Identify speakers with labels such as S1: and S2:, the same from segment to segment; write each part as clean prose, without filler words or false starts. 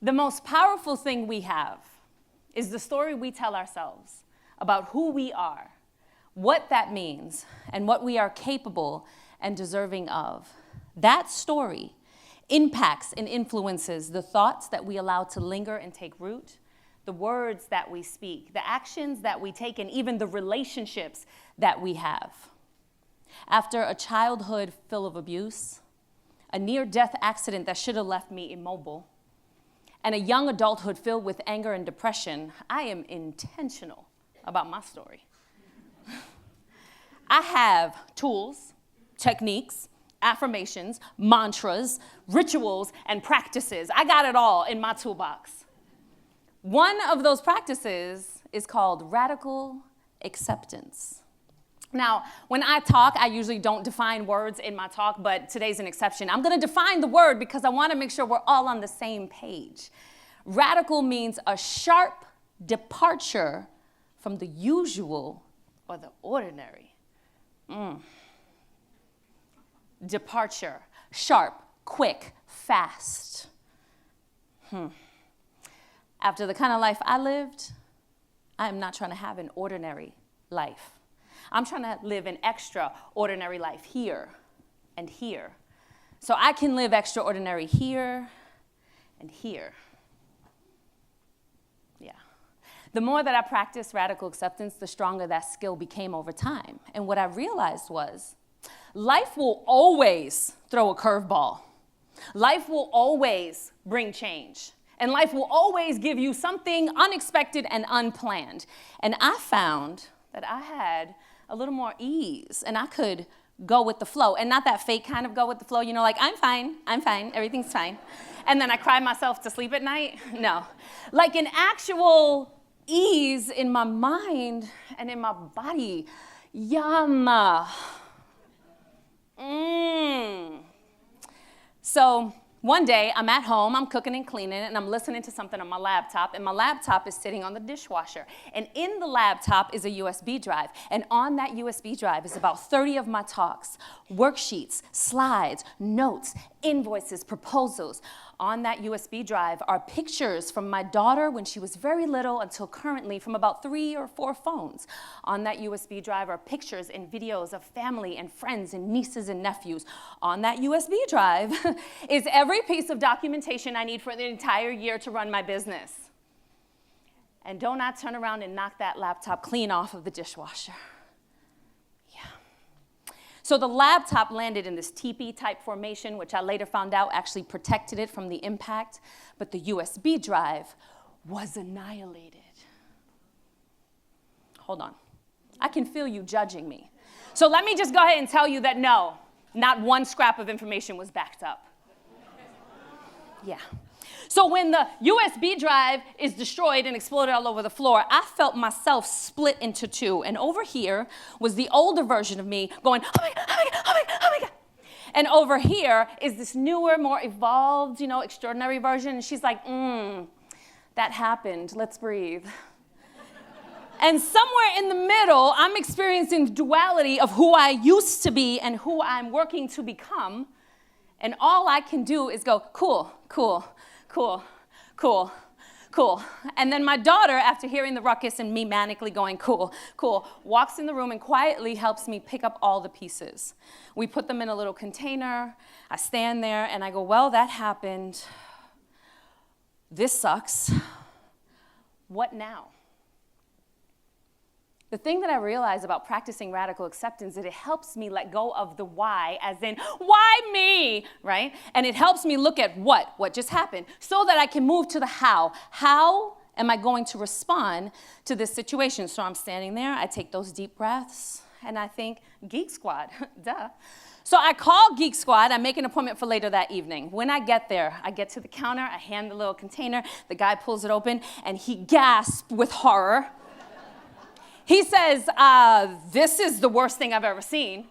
S1: The most powerful thing we have is the story we tell ourselves about who we are, what that means, and what we are capable and deserving of. That story impacts and influences the thoughts that we allow to linger and take root, the words that we speak, the actions that we take, and even the relationships that we have. After a childhood full of abuse, a near-death accident that should have left me immobile, and a young adulthood filled with anger and depression, I am intentional about my story. I have tools, techniques, affirmations, mantras, rituals, and practices. I got it all in my toolbox. One of those practices is called radical acceptance. Now, when I talk, I usually don't define words in my talk, but today's an exception. I'm going to define the word because I want to make sure we're all on the same page. Radical means a sharp departure from the usual or the ordinary. Departure, sharp, quick, fast. After the kind of life I lived, I am not trying to have an ordinary life. I'm trying to live an extraordinary life here and here. So I can live extraordinary here and here. Yeah. The more that I practiced radical acceptance, the stronger that skill became over time. And what I realized was, life will always throw a curveball. Life will always bring change. And life will always give you something unexpected and unplanned. And I found that I had a little more ease, and I could go with the flow. And not that fake kind of go with the flow, you know, like, I'm fine, everything's fine. And then I cry myself to sleep at night. No. Like an actual ease in my mind and in my body. Yum. So one day, I'm at home, I'm cooking and cleaning, and I'm listening to something on my laptop, and my laptop is sitting on the dishwasher. And in the laptop is a USB drive, and on that USB drive is about 30 of my talks, worksheets, slides, notes, invoices, proposals. On that USB drive are pictures from my daughter when she was very little until currently from about 3 or 4 phones. On that USB drive are pictures and videos of family and friends and nieces and nephews. On that USB drive is every piece of documentation I need for the entire year to run my business. And don't I turn around and knock that laptop clean off of the dishwasher. So the laptop landed in this teepee-type formation, which I later found out actually protected it from the impact, but the USB drive was annihilated. Hold on. I can feel you judging me. So let me just go ahead and tell you that no, not one scrap of information was backed up. Yeah. So when the USB drive is destroyed and exploded all over the floor, I felt myself split into two. And over here was the older version of me going, oh my God, oh my God, oh my God, oh my God. And over here is this newer, more evolved, you know, extraordinary version. And she's like, that happened, let's breathe. And somewhere in the middle, I'm experiencing the duality of who I used to be and who I'm working to become. And all I can do is go, cool, cool. Cool, cool, cool. And then my daughter, after hearing the ruckus and me manically going, cool, cool, walks in the room and quietly helps me pick up all the pieces. We put them in a little container. I stand there and I go, well, that happened. This sucks. What now? The thing that I realize about practicing radical acceptance is it helps me let go of the why, as in, why me, right? And it helps me look at what just happened, so that I can move to the how. How am I going to respond to this situation? So I'm standing there, I take those deep breaths, and I think, Geek Squad, duh. So I call Geek Squad, I make an appointment for later that evening. When I get there, I get to the counter, I hand the little container, the guy pulls it open, and he gasped with horror. He says, this is the worst thing I've ever seen,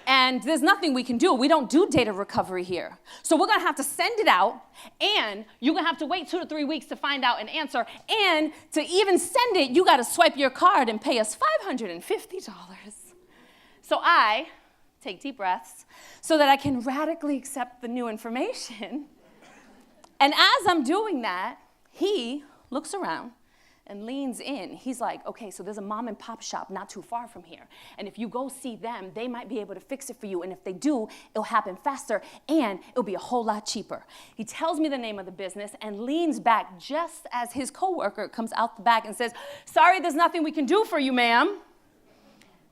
S1: and there's nothing we can do. We don't do data recovery here. So we're going to have to send it out, and you're going to have to wait 2 to 3 weeks to find out an answer, and to even send it, you got to swipe your card and pay us $550. So I take deep breaths so that I can radically accept the new information. And as I'm doing that, he looks around and leans in. He's like, okay, so there's a mom and pop shop not too far from here. And if you go see them, they might be able to fix it for you. And if they do, it'll happen faster and it'll be a whole lot cheaper. He tells me the name of the business and leans back just as his coworker comes out the back and says, sorry, there's nothing we can do for you, ma'am.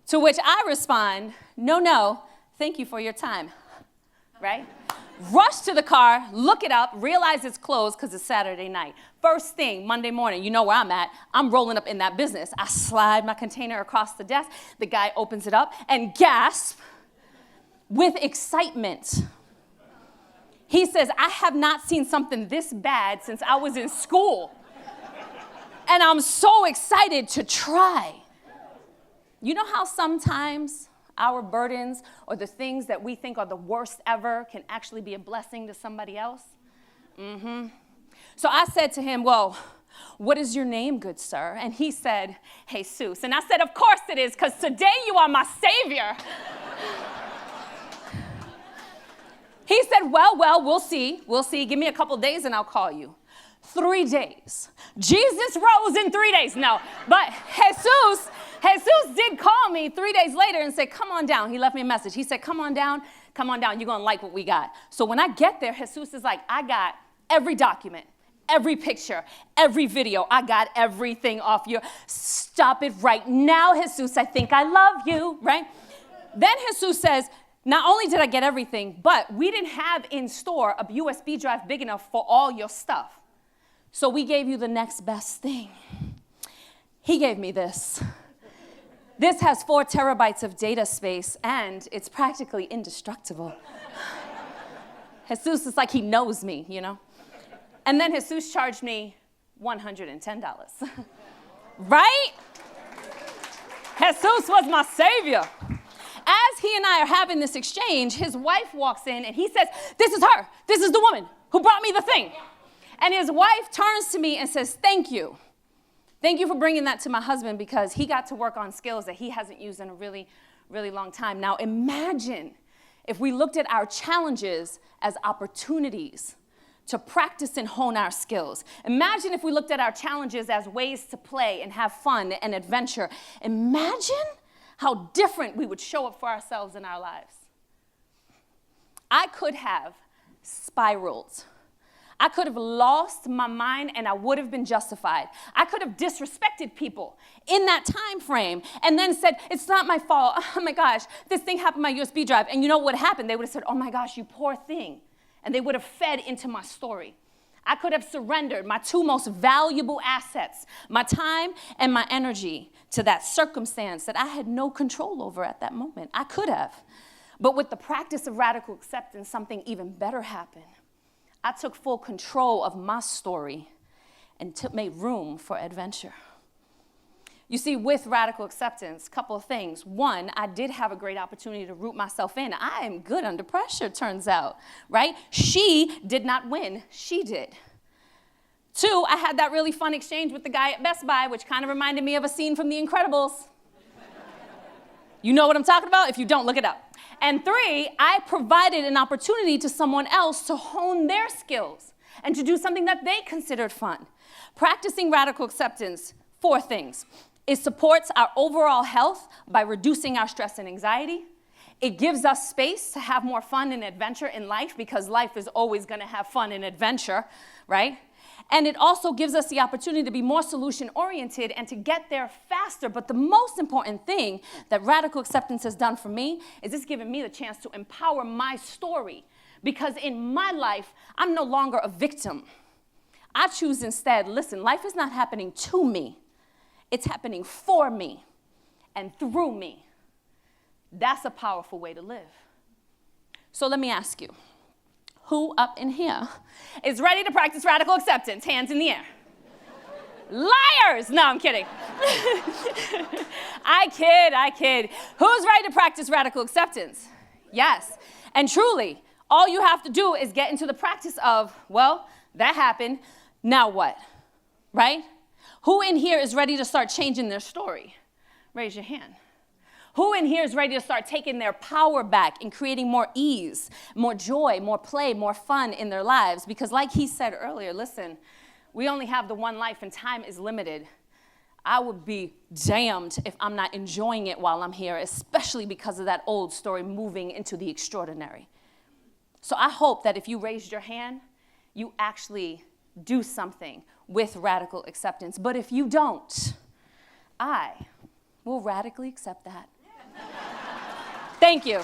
S1: To which I respond, no, thank you for your time, right? Rush to the car, look it up, realize it's closed because it's Saturday night. First thing, Monday morning, you know where I'm at. I'm rolling up in that business. I slide my container across the desk. The guy opens it up and gasps with excitement. He says, I have not seen something this bad since I was in school. And I'm so excited to try. You know how sometimes our burdens or the things that we think are the worst ever can actually be a blessing to somebody else? So I said to him, well, what is your name, good sir? And he said, Jesus. And I said, of course it is, because today you are my savior. He said, well, we'll see. Give me a couple days and I'll call you. 3 days. Jesus rose in 3 days. No, but Jesus did call me 3 days later and said, come on down. He left me a message. He said, come on down. You're going to like what we got. So when I get there, Jesus is like, I got every document, every picture, every video. I got everything off your, stop it right now, Jesus. I think I love you, right? Then Jesus says, not only did I get everything, but we didn't have in store a USB drive big enough for all your stuff. So we gave you the next best thing. He gave me this. This has 4 terabytes of data space, and it's practically indestructible. Jesus is like he knows me, you know? And then Jesus charged me $110. Right? Jesus was my savior. As he and I are having this exchange, his wife walks in, and he says, this is her. This is the woman who brought me the thing. And his wife turns to me and says, thank you. Thank you for bringing that to my husband because he got to work on skills that he hasn't used in a really, really long time. Now imagine if we looked at our challenges as opportunities to practice and hone our skills. Imagine if we looked at our challenges as ways to play and have fun and adventure. Imagine how different we would show up for ourselves in our lives. I could have spiraled. I could have lost my mind and I would have been justified. I could have disrespected people in that time frame and then said, it's not my fault. Oh my gosh, this thing happened on my USB drive. And you know what happened? They would have said, oh my gosh, you poor thing. And they would have fed into my story. I could have surrendered my 2 most valuable assets, my time and my energy, to that circumstance that I had no control over at that moment. I could have. But with the practice of radical acceptance, something even better happened. I took full control of my story and made room for adventure. You see, with radical acceptance, a couple of things. 1, I did have a great opportunity to root myself in. I am good under pressure, turns out, right? She did not win. She did. 2, I had that really fun exchange with the guy at Best Buy, which kind of reminded me of a scene from The Incredibles. You know what I'm talking about? If you don't, look it up. And 3, I provided an opportunity to someone else to hone their skills and to do something that they considered fun. Practicing radical acceptance, 4 things. It supports our overall health by reducing our stress and anxiety. It gives us space to have more fun and adventure in life because life is always going to have fun and adventure, right? And it also gives us the opportunity to be more solution-oriented and to get there faster. But the most important thing that radical acceptance has done for me is it's given me the chance to empower my story. Because in my life, I'm no longer a victim. I choose instead, listen, life is not happening to me. It's happening for me and through me. That's a powerful way to live. So let me ask you. Who up in here is ready to practice radical acceptance? Hands in the air. Liars! No, I'm kidding. I kid. Who's ready to practice radical acceptance? Yes. And truly, all you have to do is get into the practice of, well, that happened, now what? Right? Who in here is ready to start changing their story? Raise your hand. Who in here is ready to start taking their power back and creating more ease, more joy, more play, more fun in their lives? Because like he said earlier, listen, we only have the one life and time is limited. I would be damned if I'm not enjoying it while I'm here, especially because of that old story moving into the extraordinary. So I hope that if you raised your hand, you actually do something with radical acceptance. But if you don't, I will radically accept that. Thank you.